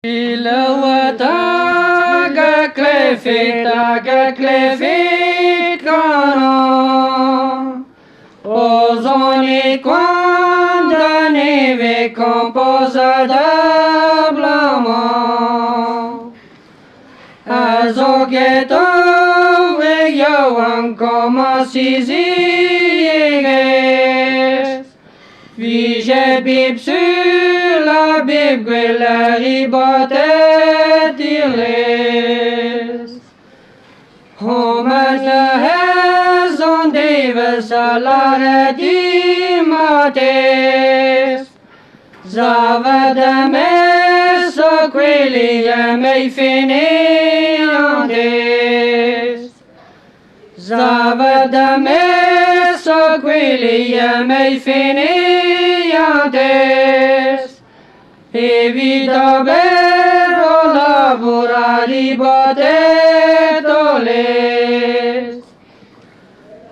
Ilawataga klefit kana Ozoni condamné ve composadablement Azogeto ve yawan como sisiges Vige bib sur la Bible la ribote diles Homer la hezon deves a la redimates Zavadame so quelli mei finiantes Zavadame so quelli mei finiantes Evita vero lavorari botetoles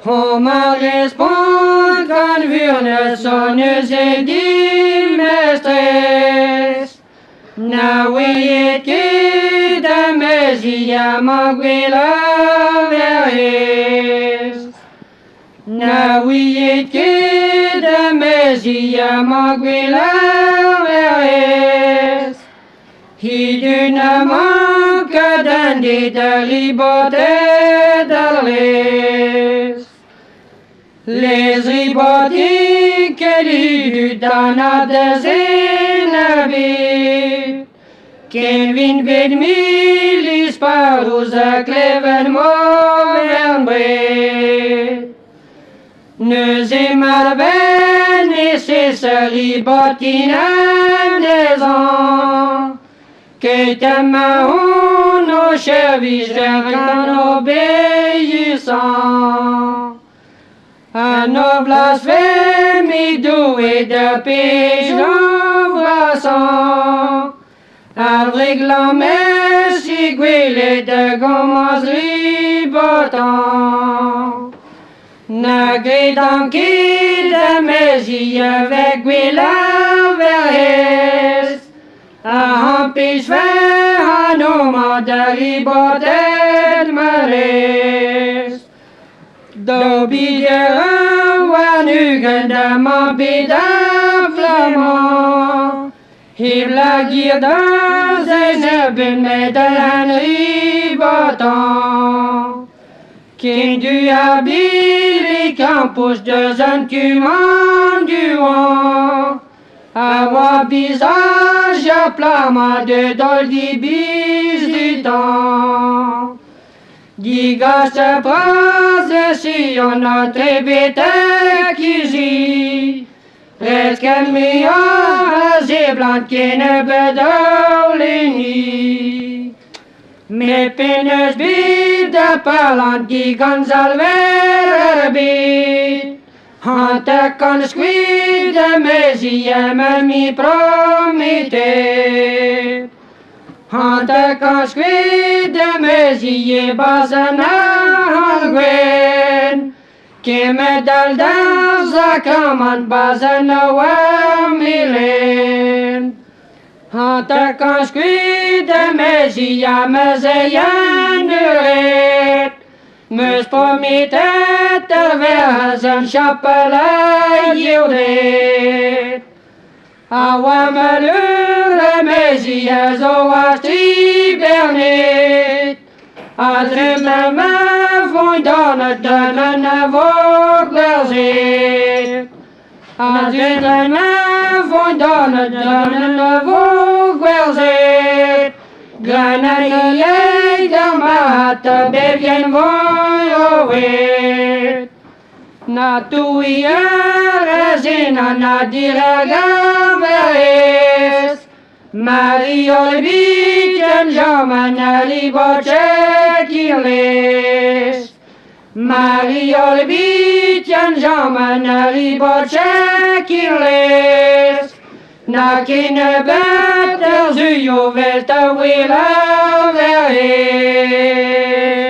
Homer respond kan vyrne sonnes mestres Nawiet kida mesia magwila verhes Nawiet kida mesia magwila verhes Hidunama kadandi dalibote darles Les riboti keli danades enabit Kenvin vedmilis parus a kleven movernbret Neuzemar ben necessari botinam des ans Que ta main au service d'un obéissant Un noble blasphème doué de péché embrassant Un règlement siguilé de gommes ribotant Nagridan qui de mes avec Gwila verhes A empêche faire un homme de riboter mares D'obéir à nugen de mon bida flamand Il la guide dans un bin médalan ribotant Qui du habile campus de un cuman du vent Avoir visage à plama de doldi bis du temps Diga se prase si on a trebete qui gît Resken mi a zeblant qui ne bedau leni Me penes bid de palant qui gonzalver bid Hante con squid de mesiem mi promite Hante con squid de mesie bazana halgwen Qui me dal dans a command bazana wamilen Hante con squid de mesie mezeyan duret Meus promitet vers een chapelle judet Awa malure mesias o asti bernet Adrem me vond dan het dunnen voor glerzet Adrem me vond dan het dunnen voor glerzet Granadier de mate bevien voioet Na tuiere zina na diraga veres Mariol biten jaman ali boce kiles Mariol biten jaman ali boce kiles Na kine beter zuyo velta wila veres